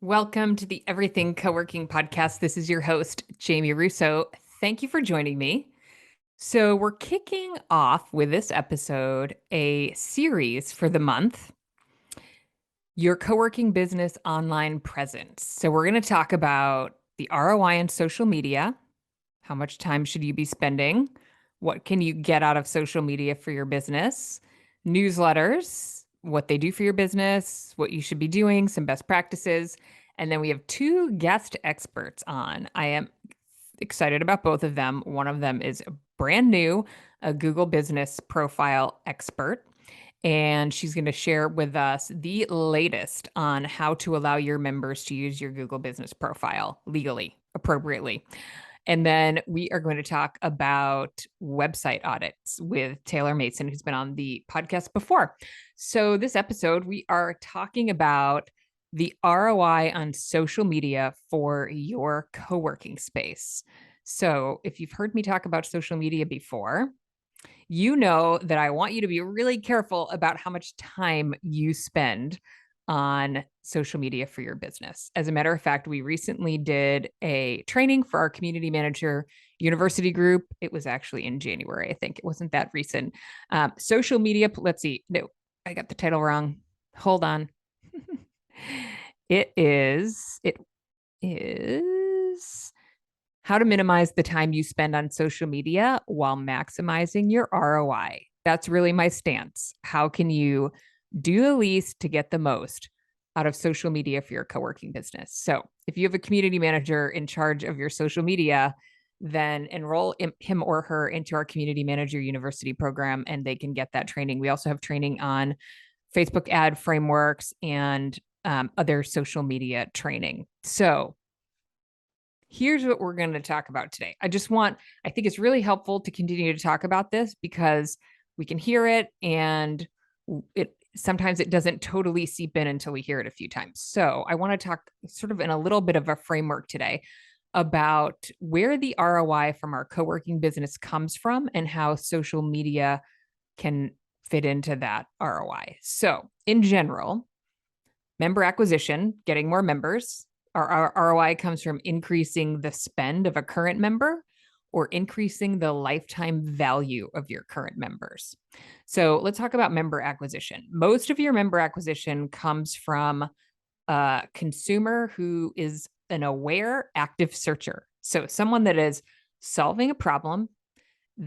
Welcome to the Everything Coworking podcast. This is your host, Jamie Russo. Thank you for joining me. So, we're kicking off with this episode a series for the month, Your Coworking Business Online Presence. So, we're going to talk about the ROI on social media. How much time should you be spending? What can you get out of social media for your business? Newsletters, what they do for your business, what you should be doing, some best practices. And then we have two guest experts on. I am excited about both of them. One of them is brand new, a Google business profile expert. And she's going to share with us the latest on how to allow your members to use your Google business profile legally, appropriately. And then we are going to talk about website audits with Taylor Mason, who's been on the podcast before. So, this episode, we are talking about the ROI on social media for your co-working space. So, if you've heard me talk about social media before, you know that I want you to be really careful about how much time you spend on social media for your business. As a matter of fact, we recently did a training for our community manager university group. It was actually in January, I think. It wasn't that recent. Social media, let's see. No, I got the title wrong. Hold on. It is how to minimize the time you spend on social media while maximizing your ROI. That's really my stance. How can you do the least to get the most out of social media for your co-working business? So, if you have a community manager in charge of your social media, then enroll him or her into our community manager university program and they can get that training. We also have training on Facebook ad frameworks and other social media training. So, here's what we're going to talk about today. I think it's really helpful to continue to talk about this because we can hear it and sometimes it doesn't totally seep in until we hear it a few times. So I want to talk sort of in a little bit of a framework today about where the ROI from our co-working business comes from and how social media can fit into that ROI. So in general, member acquisition, getting more members. Our ROI comes from increasing the spend of a current member or increasing the lifetime value of your current members. So let's talk about member acquisition. Most of your member acquisition comes from a consumer who is an aware, active searcher. So someone that is solving a problem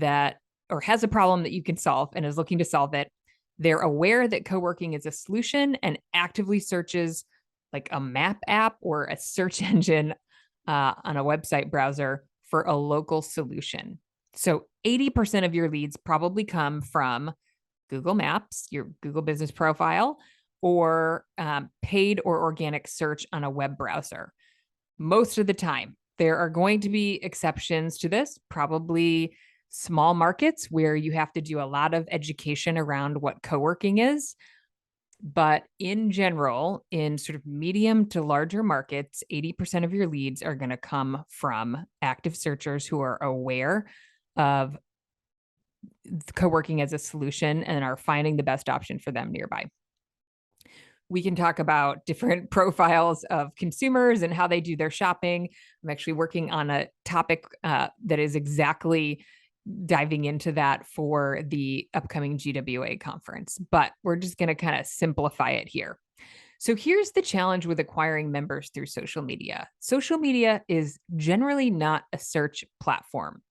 or has a problem that you can solve and is looking to solve it. They're aware that co-working is a solution and actively searches like a map app or a search engine on a website browser for a local solution. So 80% of your leads probably come from Google Maps, your Google business profile, or paid or organic search on a web browser. Most of the time, there are going to be exceptions to this, probably small markets where you have to do a lot of education around what co-working is. But in general, in sort of medium to larger markets, 80% of your leads are going to come from active searchers who are aware of co-working as a solution and are finding the best option for them nearby. We can talk about different profiles of consumers and how they do their shopping. I'm actually working on a topic that is exactly diving into that for the upcoming GWA conference, but we're just going to kind of simplify it here. So here's the challenge with acquiring members through social media. Social media is generally not a search platform.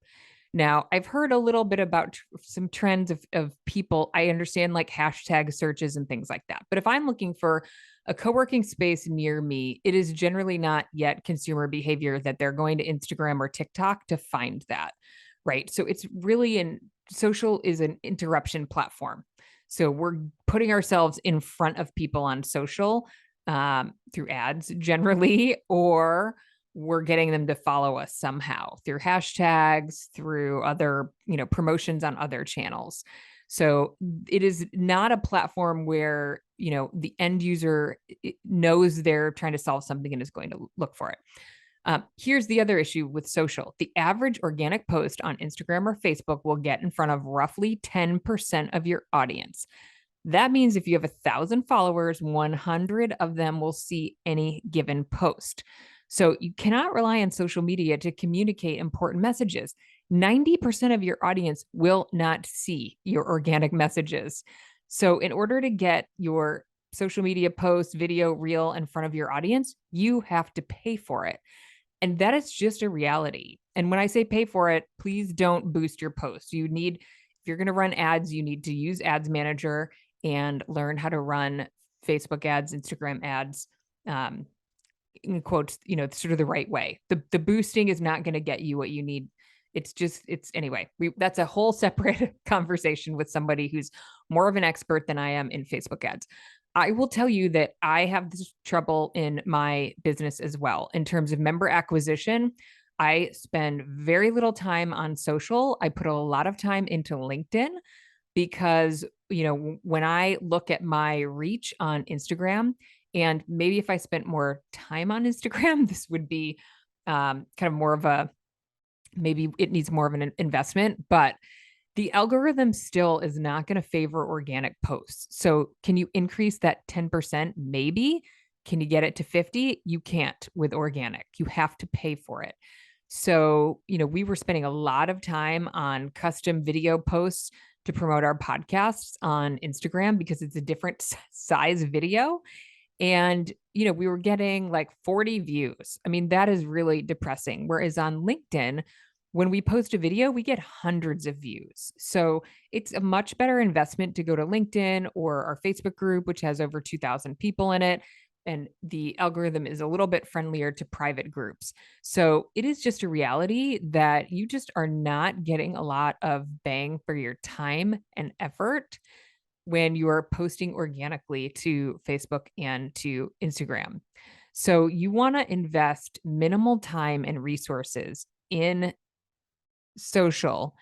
Now, I've heard a little bit about some trends of people. I understand like hashtag searches and things like that. But if I'm looking for a co-working space near me, it is generally not yet consumer behavior that they're going to Instagram or TikTok to find that. Right. So it's really social is an interruption platform. So we're putting ourselves in front of people on social through ads generally, or we're getting them to follow us somehow through hashtags, through other, promotions on other channels. So it is not a platform where, the end user knows they're trying to solve something and is going to look for it. Here's the other issue with social. The average organic post on Instagram or Facebook will get in front of roughly 10% of your audience. That means if you have 1,000 followers, 100 of them will see any given post. So you cannot rely on social media to communicate important messages. 90% of your audience will not see your organic messages. So in order to get your social media post, video, reel in front of your audience, you have to pay for it. And that is just a reality. And when I say pay for it, please don't boost your posts. If you're going to run ads, you need to use Ads Manager and learn how to run Facebook ads, Instagram ads, in quotes, sort of the right way. The boosting is not going to get you what you need. Anyway, that's a whole separate conversation with somebody who's more of an expert than I am in Facebook ads. I will tell you that I have this trouble in my business as well. In terms of member acquisition, I spend very little time on social. I put a lot of time into LinkedIn because, when I look at my reach on Instagram, and maybe if I spent more time on Instagram, this would be kind of more of maybe it needs more of an investment, but the algorithm still is not going to favor organic posts. So can you increase that 10%? Maybe. Can you get it to 50? You can't with organic. You have to pay for it. So, we were spending a lot of time on custom video posts to promote our podcasts on Instagram because it's a different size video. And, we were getting like 40 views. I mean, that is really depressing. Whereas on LinkedIn, when we post a video, we get hundreds of views. So it's a much better investment to go to LinkedIn or our Facebook group, which has over 2,000 people in it. And the algorithm is a little bit friendlier to private groups. So it is just a reality that you just are not getting a lot of bang for your time and effort when you are posting organically to Facebook and to Instagram. So you want to invest minimal time and resources in social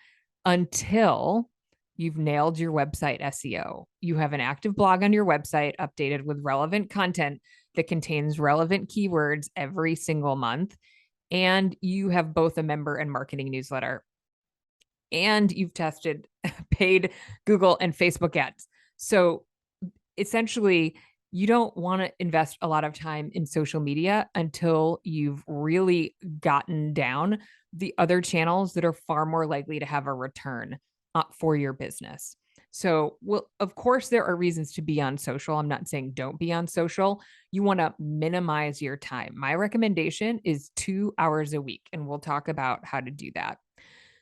until you've nailed your website SEO. You have an active blog on your website updated with relevant content that contains relevant keywords every single month. And you have both a member and marketing newsletter. And you've tested paid Google and Facebook ads. So essentially, you don't want to invest a lot of time in social media until you've really gotten down the other channels that are far more likely to have a return for your business. So, well, of course, there are reasons to be on social. I'm not saying don't be on social. You want to minimize your time. My recommendation is 2 hours a week, and we'll talk about how to do that.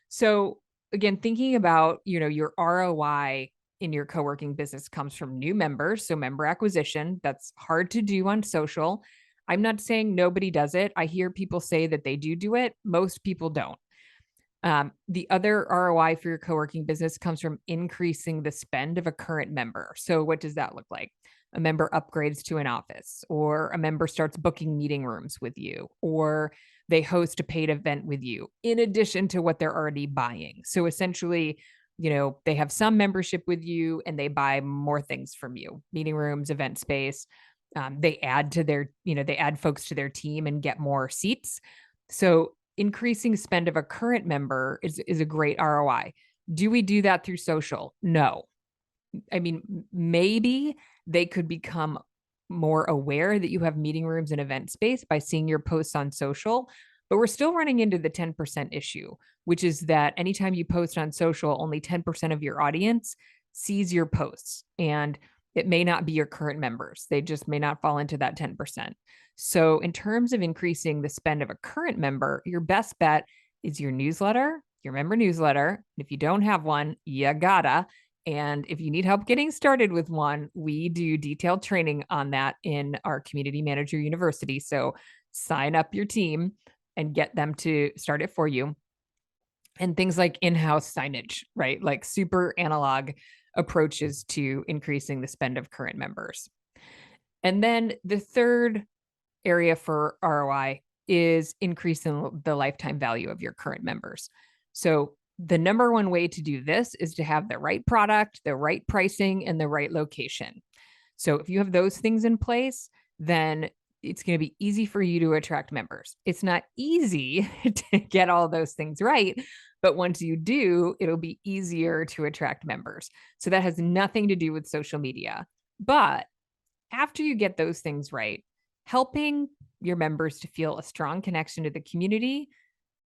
So, again, thinking about, your ROI in your co-working business comes from new members. So member acquisition, that's hard to do on social. I'm not saying nobody does it. I hear people say that they do it. Most people don't. The other ROI for your co-working business comes from increasing the spend of a current member. So what does that look like? A member upgrades to an office, or a member starts booking meeting rooms with you, or they host a paid event with you in addition to what they're already buying. So essentially, they have some membership with you and they buy more things from you, meeting rooms, event space. They add folks to their team and get more seats. So increasing spend of a current member is a great ROI. Do we do that through social? No. I mean, maybe they could become more aware that you have meeting rooms and event space by seeing your posts on social, but we're still running into the 10% issue, which is that anytime you post on social, only 10% of your audience sees your posts, and it may not be your current members. They just may not fall into that 10%. So in terms of increasing the spend of a current member, your best bet is your newsletter, your member newsletter. If you don't have one, you gotta. And if you need help getting started with one, we do detailed training on that in our Community Manager University. So sign up your team and get them to start it for you. And things like in-house signage, right? Like super analog approaches to increasing the spend of current members. And then the third area for ROI is increasing the lifetime value of your current members. So the number one way to do this is to have the right product, the right pricing, and the right location. So if you have those things in place, then it's going to be easy for you to attract members. It's not easy to get all those things right, but once you do, it'll be easier to attract members. So that has nothing to do with social media. But after you get those things right, helping your members to feel a strong connection to the community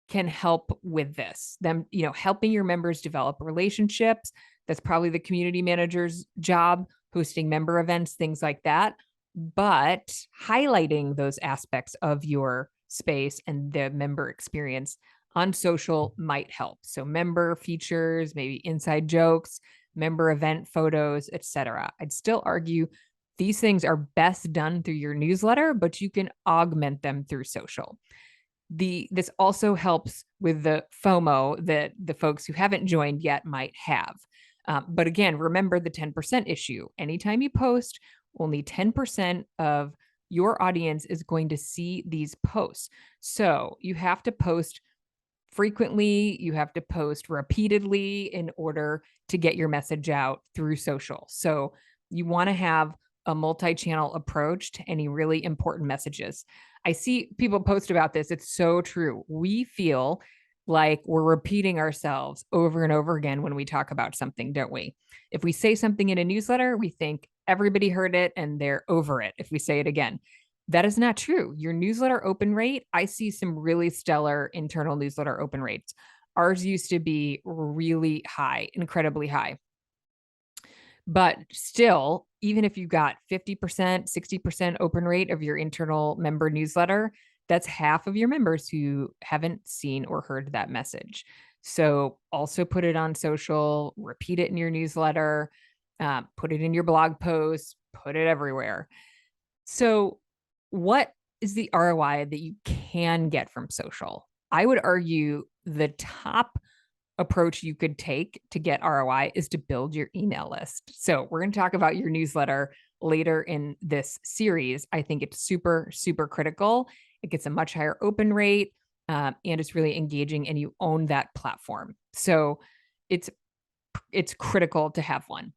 can help with this. Them, helping your members develop relationships. That's probably the community manager's job, hosting member events, things like that. But highlighting those aspects of your space and the member experience on social might help. So member features, maybe inside jokes, member event photos, etc. I'd still argue these things are best done through your newsletter, but you can augment them through social. This also helps with the FOMO that the folks who haven't joined yet might have. But again, remember the 10% issue. Anytime you post, only 10% of your audience is going to see these posts. So you have to post frequently, you have to post repeatedly in order to get your message out through social. So you want to have a multi-channel approach to any really important messages. I see people post about this. It's so true. We feel like we're repeating ourselves over and over again when we talk about something, don't we? If we say something in a newsletter, we think everybody heard it and they're over it if we say it again. That is not true. Your newsletter open rate, I see some really stellar internal newsletter open rates. Ours used to be really high, incredibly high. But still, even if you got 50%, 60% open rate of your internal member newsletter, that's half of your members who haven't seen or heard that message. So also put it on social, repeat it in your newsletter, put it in your blog posts, put it everywhere. So what is the ROI that you can get from social? I would argue the top approach you could take to get ROI is to build your email list. So we're going to talk about your newsletter later in this series. I think it's super, super critical. It gets a much higher open rate, and it's really engaging, and you own that platform. So it's critical to have one.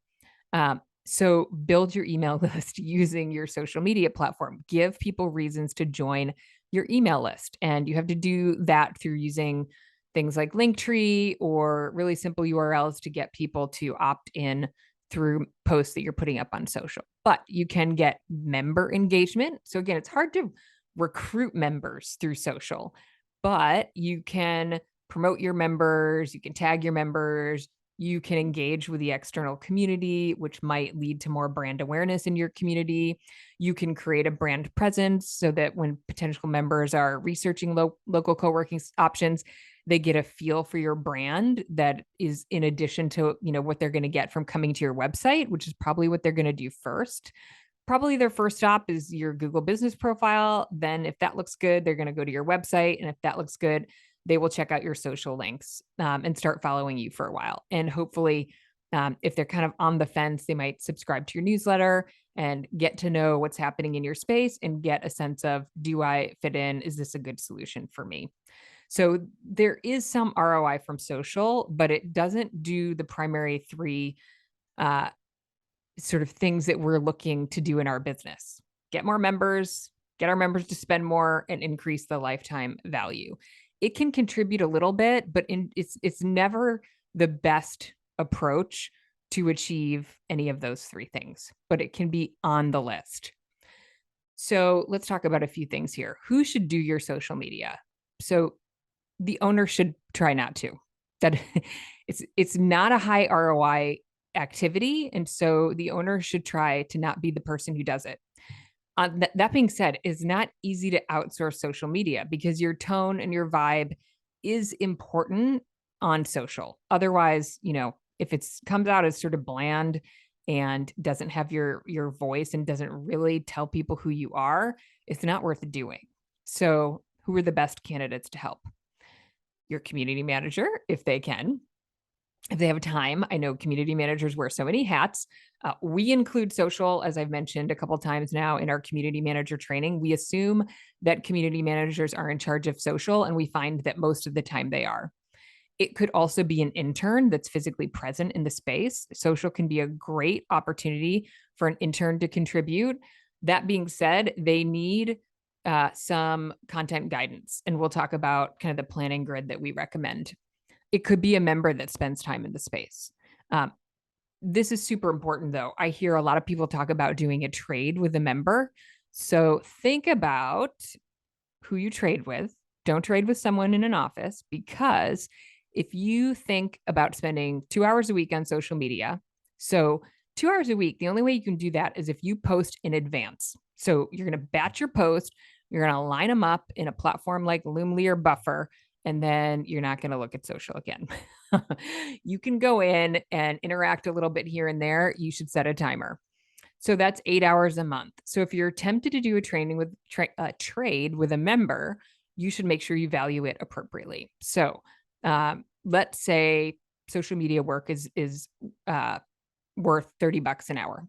So build your email list using your social media platform. Give people reasons to join your email list. And you have to do that through using things like Linktree or really simple URLs to get people to opt in through posts that you're putting up on social. But you can get member engagement. So again, it's hard to recruit members through social, but you can promote your members, you can tag your members, you can engage with the external community, which might lead to more brand awareness in your community. You can create a brand presence so that when potential members are researching local co-working options, they get a feel for your brand that is in addition to, what they're going to get from coming to your website, which is probably what they're going to do first. Probably their first stop is your Google business profile. Then if that looks good, they're going to go to your website. And if that looks good, they will check out your social links and start following you for a while. And hopefully, if they're kind of on the fence, they might subscribe to your newsletter and get to know what's happening in your space and get a sense of, do I fit in? Is this a good solution for me? So there is some ROI from social, but it doesn't do the primary three sort of things that we're looking to do in our business. Get more members, get our members to spend more, and increase the lifetime value. It can contribute a little bit, but it's never the best approach to achieve any of those three things, but it can be on the list. So let's talk about a few things here. Who should do your social media? So the owner should try not to. That it's not a high ROI activity, and so the owner should try to not be the person who does it. That being said, it's not easy to outsource social media because your tone and your vibe is important on social. Otherwise, if it comes out as sort of bland and doesn't have your voice and doesn't really tell people who you are, it's not worth doing. So who are the best candidates to help? Your community manager, if they can. If they have time. I know community managers wear so many hats. We include social, as I've mentioned a couple of times now, in our community manager training. We assume that community managers are in charge of social, and we find that most of the time they are. It could also be an intern that's physically present in the space. Social can be a great opportunity for an intern to contribute. That being said, they need some content guidance, and we'll talk about kind of the planning grid that we recommend. It could be a member that spends time in the space. This is super important, though. I hear a lot of people talk about doing a trade with a member. So think about who you trade with. Don't trade with someone in an office, because if you think about spending 2 hours a week on social media, so 2 hours a week, the only way you can do that is if you post in advance. So you're going to batch your post, you're going to line them up in a platform like Loomly or Buffer, and then you're not going to look at social again. You can go in and interact a little bit here and there. You should set a timer. So that's 8 hours a month. So if you're tempted to do a trade with a member, you should make sure you value it appropriately. So let's say social media work is worth $30 an hour.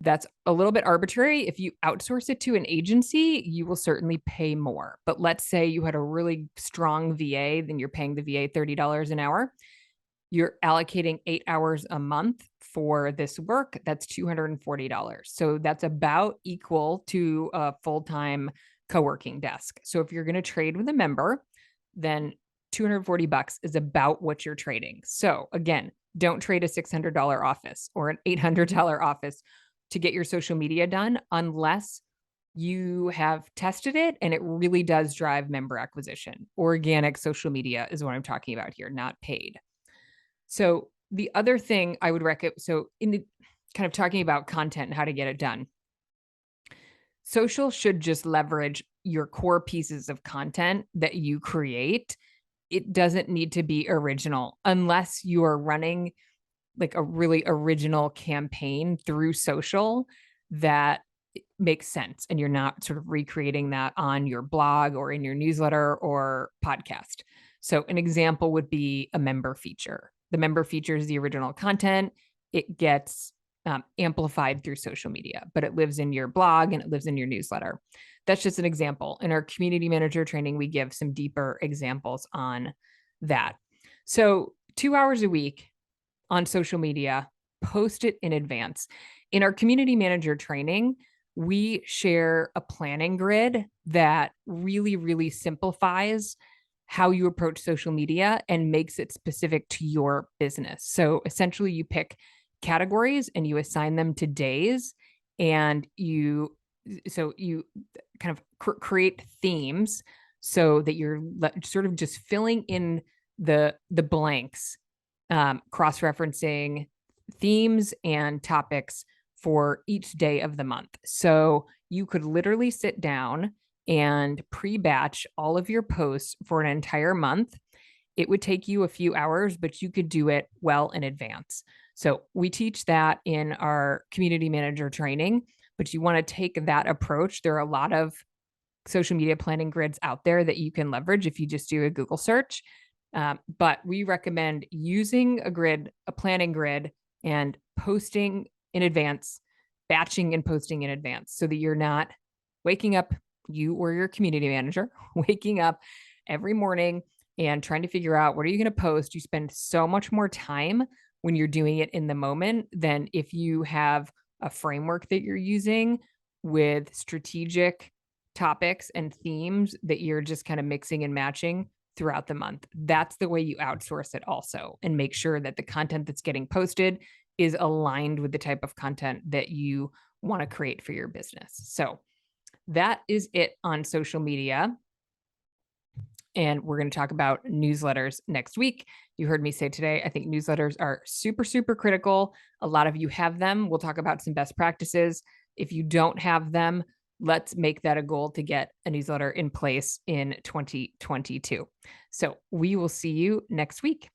That's a little bit arbitrary. If you outsource it to an agency, you will certainly pay more. But let's say you had a really strong VA, then you're paying the VA $30 an hour. You're allocating 8 hours a month for this work. That's $240. So that's about equal to a full-time co-working desk. So if you're going to trade with a member, then $240 is about what you're trading. So again, don't trade a $600 office or an $800 office to get your social media done unless you have tested it and it really does drive member acquisition. Organic social media is what I'm talking about here, not paid. So the other thing I would recommend, so in the kind of talking about content and how to get it done, social should just leverage your core pieces of content that you create. It doesn't need to be original unless you are running like a really original campaign through social that makes sense and you're not sort of recreating that on your blog or in your newsletter or podcast. So an example would be a member feature. The member feature is the original content. It gets amplified through social media, but it lives in your blog and it lives in your newsletter. That's just an example. In our community manager training, we give some deeper examples on that. So 2 hours a week on social media, post it in advance. In our community manager training, we share a planning grid that really, really simplifies how you approach social media and makes it specific to your business. So essentially, you pick categories and you assign them to days, and you kind of create themes so that you're sort of just filling in the blanks, cross-referencing themes and topics for each day of the month. So you could literally sit down and pre-batch all of your posts for an entire month. It would take you a few hours, but you could do it well in advance. So we teach that in our community manager training, but you want to take that approach. There are a lot of social media planning grids out there that you can leverage if you just do a Google search. But we recommend using a planning grid, and posting in advance, batching and posting in advance, so that you're not waking up, you or your community manager, waking up every morning and trying to figure out what are you going to post. You spend so much more time when you're doing it in the moment than if you have a framework that you're using with strategic topics and themes that you're just kind of mixing and matching throughout the month. That's the way you outsource it also, and make sure that the content that's getting posted is aligned with the type of content that you want to create for your business. So that is it on social media. And we're going to talk about newsletters next week. You heard me say today, I think newsletters are super, super critical. A lot of you have them. We'll talk about some best practices. If you don't have them, let's make that a goal to get a newsletter in place in 2022. So we will see you next week.